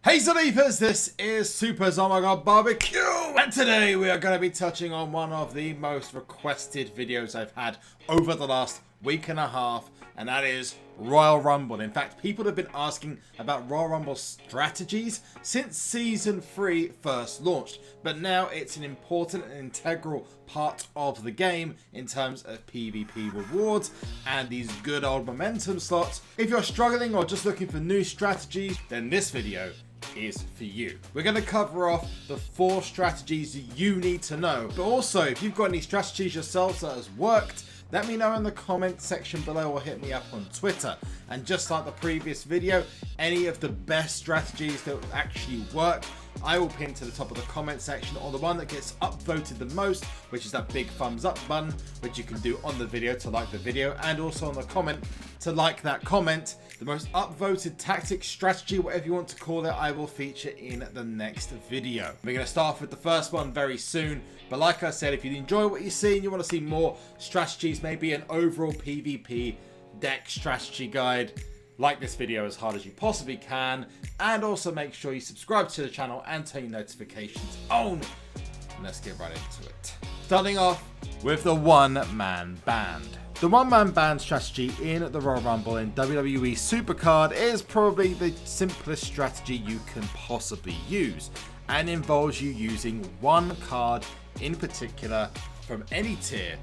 Hey Zaleepers, this is SuperZombGBBQ, and today we are going to be touching on one of the most requested videos I've had over the last week and a half, and that is Royal Rumble. In fact, people have been asking about Royal Rumble strategies since Season 3 first launched, but now it's an important and integral part of the game in terms of PvP rewards and these good old momentum slots. If you're struggling or just looking for new strategies, then this video is for you. We're going to cover off the 4 strategies you need to know, but also if you've got any strategies yourselves that has worked, let me know in the comment section below or hit me up on Twitter. And just like the previous video, any of the best strategies that actually work, I will pin to the top of the comment section, or the one that gets upvoted the most, which is that big thumbs up button, which you can do on the video to like the video, and also on the comment to like that comment. The most upvoted tactic, strategy, whatever you want to call it, I will feature in the next video. We're going to start off with the first one very soon, but like I said, if you enjoy what you see and you want to see more strategies, maybe an overall PvP deck strategy guide, like this video as hard as you possibly can, and also make sure you subscribe to the channel and turn your notifications on. And let's get right into it. Starting off with the one-man band. The one-man band strategy in the Royal Rumble in WWE SuperCard is probably the simplest strategy you can possibly use, and involves you using one card in particular from any tier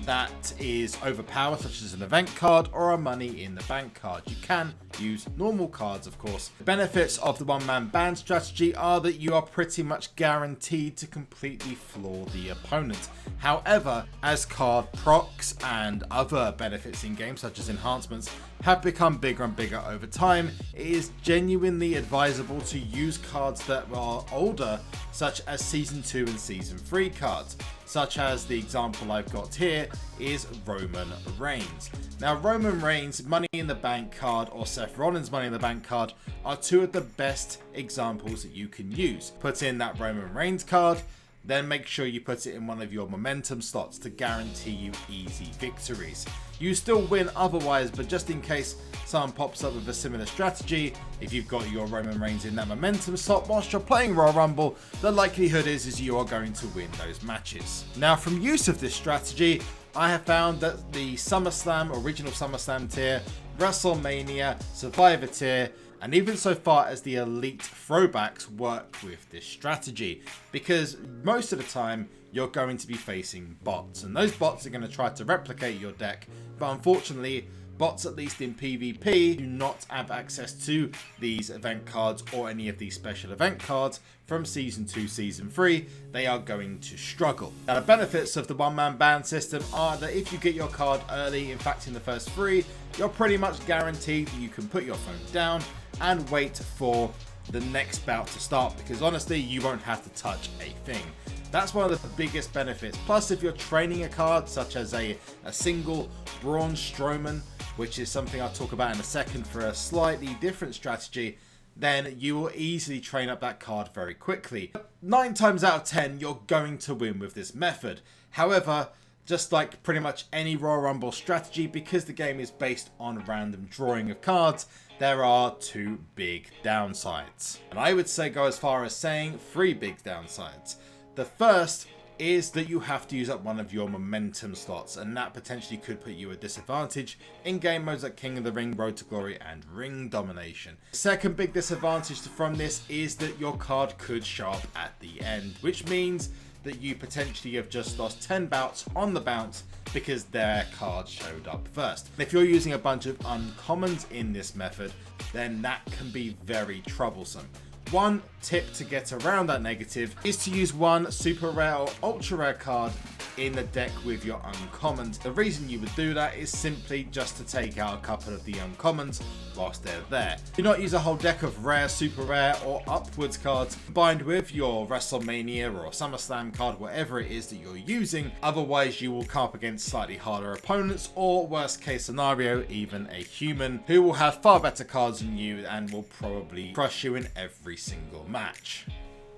that is overpowered, such as an event card or a money in the bank card. You can use normal cards, of course. The benefits of the one-man band strategy are that you are pretty much guaranteed to completely floor the opponent. However, as card procs and other benefits in games, such as enhancements, have become bigger and bigger over time, it is genuinely advisable to use cards that are older, such as Season 2 and Season 3 cards. Such as the example I've got here is Roman Reigns. Now, Roman Reigns' Money in the Bank card or Seth Rollins' Money in the Bank card are two of the best examples that you can use. Put in that Roman Reigns card, then make sure you put it in one of your momentum slots to guarantee you easy victories. You still win otherwise, but just in case someone pops up with a similar strategy, if you've got your Roman Reigns in that momentum slot whilst you're playing Royal Rumble, the likelihood is you are going to win those matches. Now, from use of this strategy, I have found that the SummerSlam, original SummerSlam tier, WrestleMania, Survivor tier, and even so far as the Elite throwbacks work with this strategy, because most of the time you're going to be facing bots, and those bots are going to try to replicate your deck, but unfortunately bots, at least in PvP, do not have access to these event cards or any of these special event cards from Season 2, Season 3. They are going to struggle. Now, the benefits of the one-man band system are that if you get your card early, in fact in the first 3, you're pretty much guaranteed that you can put your phone down and wait for the next bout to start, because honestly you won't have to touch a thing. That's one of the biggest benefits. Plus, if you're training a card such as a single Braun Strowman, which is something I'll talk about in a second for a slightly different strategy, then you will easily train up that card very quickly. 9 times out of 10 you're going to win with this method. However, just like pretty much any Royal Rumble strategy, because the game is based on random drawing of cards, there are 2 big downsides. And I would say go as far as saying 3 big downsides. The first is that you have to use up one of your momentum slots, and that potentially could put you at disadvantage in game modes like King of the Ring, Road to Glory, and Ring Domination. The second big disadvantage from this is that your card could show up at the end, which means that you potentially have just lost 10 bouts on the bounce because their card showed up first. If you're using a bunch of uncommons in this method, then that can be very troublesome. One tip to get around that negative is to use one super rare or ultra rare card in the deck with your uncommons. The reason you would do that is simply just to take out a couple of the uncommons whilst they're there. Do not use a whole deck of rare, super rare or upwards cards combined with your WrestleMania or SummerSlam card, whatever it is that you're using. Otherwise you will come up against slightly harder opponents, or worst case scenario, even a human who will have far better cards than you and will probably crush you in every single match.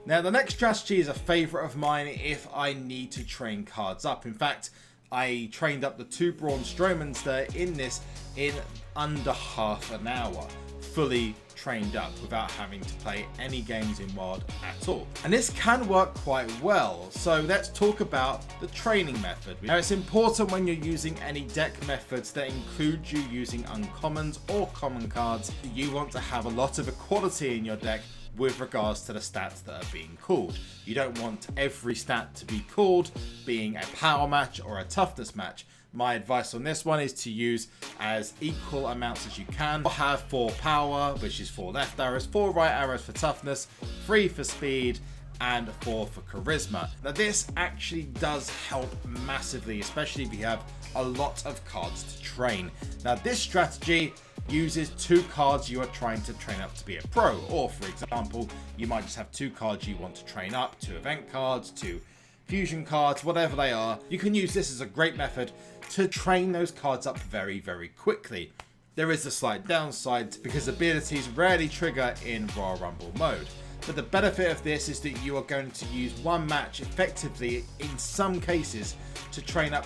Now, the next strategy is a favourite of mine if I need to train cards up. In fact, I trained up the 2 Braun Strowmans there in this in under half an hour, fully trained up without having to play any games in WoD at all. And this can work quite well, so let's talk about the training method. Now it's important when you're using any deck methods that include you using uncommons or common cards, you want to have a lot of equality in your deck with regards to the stats that are being called. You don't want every stat to be called being a power match or a toughness match. My advice on this one is to use as equal amounts as you can. Have 4 power, which is 4 left arrows, 4 right arrows for toughness, 3 for speed, and 4 for charisma. Now this actually does help massively, especially if you have a lot of cards to train. Now this strategy uses 2 cards you are trying to train up to be a pro, or for example, you might just have 2 cards you want to train up, 2 event cards, 2 fusion cards, whatever they are. You can use this as a great method to train those cards up very, very quickly. There is a slight downside because abilities rarely trigger in Royal Rumble mode. But the benefit of this is that you are going to use one match effectively, in some cases, to train up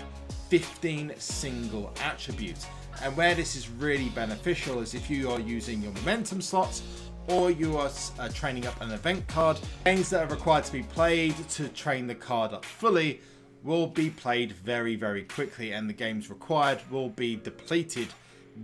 15 single attributes. And where this is really beneficial is if you are using your momentum slots or you are training up an event card. Games that are required to be played to train the card up fully will be played very, very quickly, and the games required will be depleted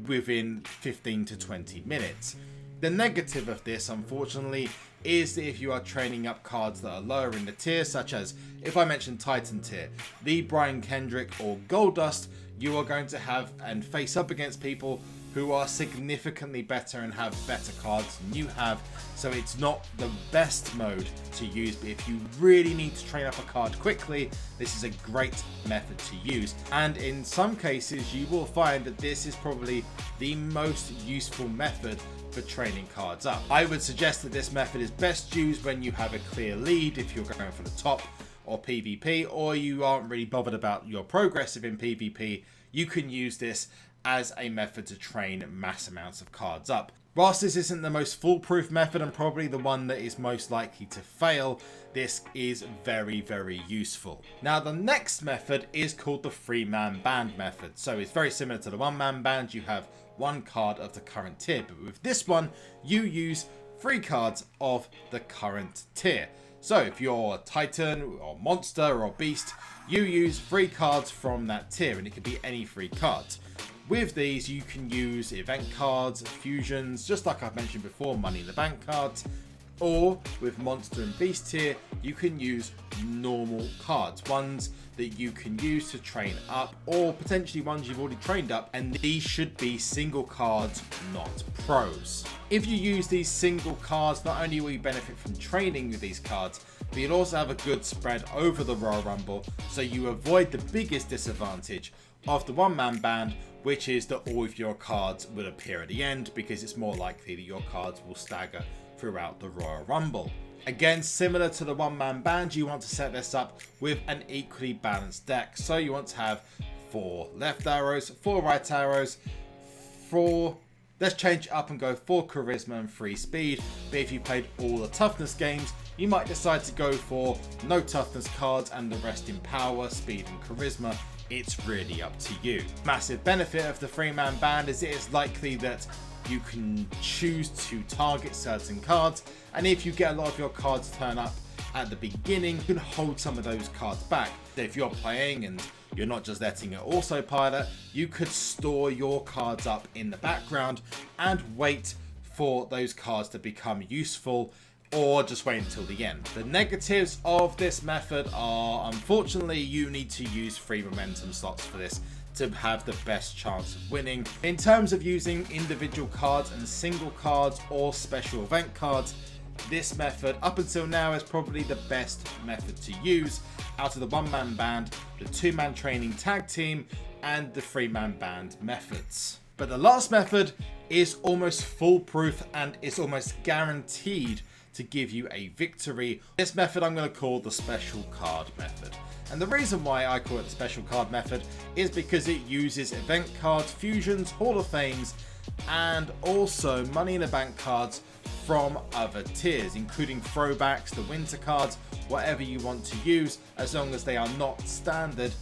within 15 to 20 minutes. The negative of this, unfortunately, is that if you are training up cards that are lower in the tier, such as, if I mention Titan tier, the Brian Kendrick or Goldust, you are going to have and face up against people who are significantly better and have better cards than you have. So it's not the best mode to use, but if you really need to train up a card quickly, this is a great method to use. And in some cases, you will find that this is probably the most useful method for training cards up. I would suggest that this method is best used when you have a clear lead, if you're going for the top or PvP, or you aren't really bothered about your progressive in PvP. You can use this as a method to train mass amounts of cards up. Whilst this isn't the most foolproof method and probably the one that is most likely to fail, this is very, very useful. Now the next method is called the 3-man band method. So it's very similar to the 1-man band. You have 1 card of the current tier, but with this one you use 3 cards of the current tier. So if you're Titan or Monster or Beast, you use 3 cards from that tier, and it could be any 3 cards. With these you can use event cards, fusions, just like I've mentioned before, Money in the Bank cards, or with Monster and Beast tier you can use normal cards, ones that you can use to train up, or potentially ones you've already trained up, and these should be single cards, not pros. If you use these single cards, not only will you benefit from training with these cards, but you'll also have a good spread over the Royal Rumble, so you avoid the biggest disadvantage of the 1-man band, which is that all of your cards will appear at the end, because it's more likely that your cards will stagger throughout the Royal Rumble. Again, similar to the 1-man band, you want to set this up with an equally balanced deck. So you want to have 4 left arrows, 4 right arrows, 4... Let's change it up and go 4 charisma and 3 speed. But if you played all the toughness games, you might decide to go for no toughness cards and the rest in power, speed and charisma. It's really up to you. Massive benefit of the 3-man band is it is likely that you can choose to target certain cards, and if you get a lot of your cards turn up at the beginning, you can hold some of those cards back. So if you're playing and you're not just letting it autopilot, you could store your cards up in the background and wait for those cards to become useful, or just wait until the end. The negatives of this method are, unfortunately, you need to use 3 momentum slots for this to have the best chance of winning. In terms of using individual cards and single cards or special event cards, this method up until now is probably the best method to use out of the 1-man band, the 2-man training tag team, and the 3-man band methods. But the last method is almost foolproof and is almost guaranteed to give you a victory. This method I'm going to call the special card method. And the reason why I call it the special card method is because it uses event cards, fusions, Hall of Fames, and also Money in the Bank cards from other tiers, including throwbacks, the winter cards, whatever you want to use. As long as they are not standard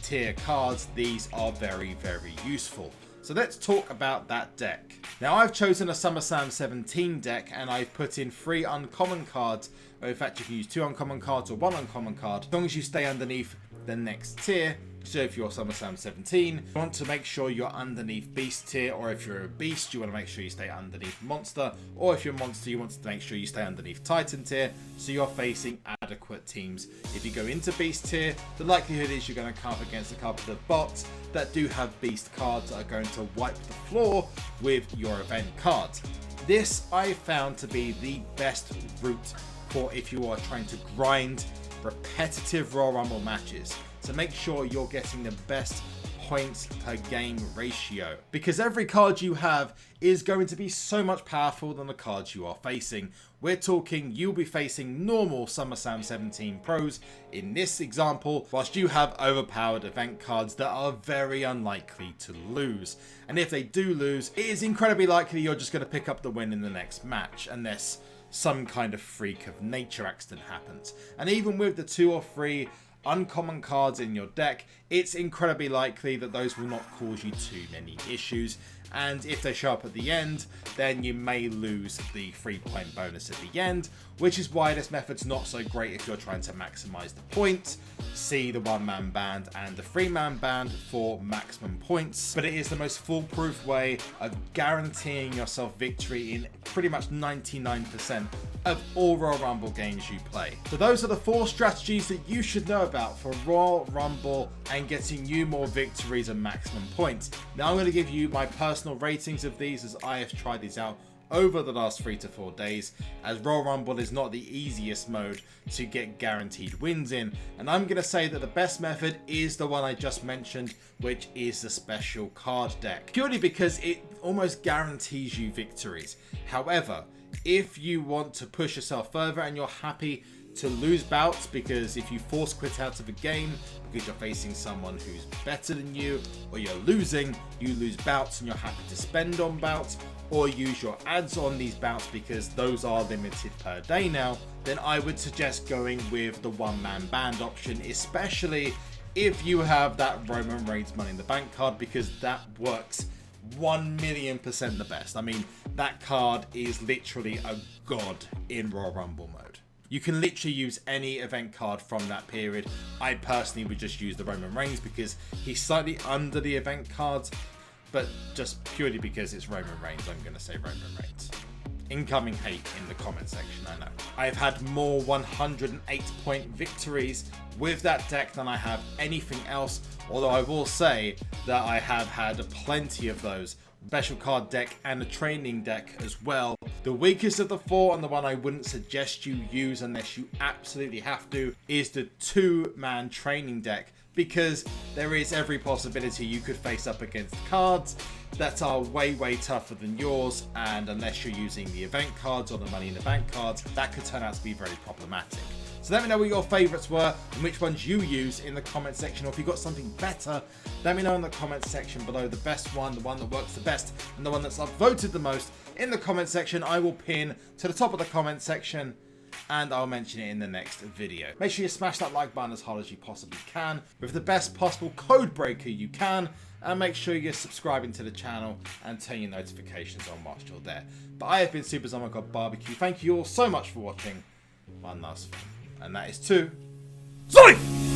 tier cards, these are very, very useful. So let's talk about that deck. Now I've chosen a SummerSlam 17 deck and I've put in 3 uncommon cards. Or in fact you can use 2 uncommon cards or 1 uncommon card as long as you stay underneath the next tier. So if you're SummerSlam 17, you want to make sure you're underneath Beast tier, or if you're a Beast, you want to make sure you stay underneath Monster, or if you're Monster, you want to make sure you stay underneath Titan tier, so you're facing adequate teams. If you go into Beast tier, the likelihood is you're going to come up against a couple of bots that do have Beast cards that are going to wipe the floor with your event cards. This I found to be the best route for if you are trying to grind repetitive Royal Rumble matches. So make sure you're getting the best points per game ratio, because every card you have is going to be so much powerful than the cards you are facing. We're talking you'll be facing normal SummerSlam 17 pros in this example, whilst you have overpowered event cards that are very unlikely to lose. And if they do lose, it is incredibly likely you're just going to pick up the win in the next match, unless some kind of freak of nature accident happens. And even with the 2 or 3 uncommon cards in your deck, it's incredibly likely that those will not cause you too many issues, and if they show up at the end, then you may lose the 3-point bonus at the end, which is why this method's not so great if you're trying to maximize the points. See the 1-man band and the 3-man band for maximum points, but it is the most foolproof way of guaranteeing yourself victory in pretty much 99% of all Royal Rumble games you play. So those are the 4 strategies that you should know about for Royal Rumble and getting you more victories and maximum points. Now I'm going to give you my personal ratings of these, as I have tried these out over the last 3 to 4 days, as Royal Rumble is not the easiest mode to get guaranteed wins in, and I'm going to say that the best method is the one I just mentioned, which is the special card deck, purely because it almost guarantees you victories. However, if you want to push yourself further and you're happy to lose bouts, because if you force quit out of a game because you're facing someone who's better than you, or you're losing, you lose bouts and you're happy to spend on bouts or use your ads on these bouts because those are limited per day now, then I would suggest going with the 1-man band option, especially if you have that Roman Reigns Money in the Bank card, because that works 1,000,000% the best. I mean, that card is literally a god in Royal Rumble mode. You can literally use any event card from that period. I personally would just use the Roman Reigns because he's slightly under the event cards, but just purely because it's Roman Reigns, I'm going to say Roman Reigns. Incoming hate in the comment section, I know. I've had more 108-point victories with that deck than I have anything else, although I will say that I have had plenty of those. Special card deck and a training deck as well. The weakest of the 4, and the one I wouldn't suggest you use unless you absolutely have to, is the 2-man training deck, because there is every possibility you could face up against cards that are way tougher than yours, and unless you're using the event cards or the Money in the Bank cards, that could turn out to be very problematic. So let me know what your favourites were and which ones you use in the comment section, or if you've got something better, let me know in the comment section below. The best one, the one that works the best, and the one that's upvoted the most in the comment section, I will pin to the top of the comment section, and I'll mention it in the next video. Make sure you smash that like button as hard as you possibly can with the best possible code breaker you can, and make sure you're subscribing to the channel and turn your notifications on whilst you're there. But I have been SuperZombGBBQ. Thank you all so much for watching. One last thing, and that is to Zoink!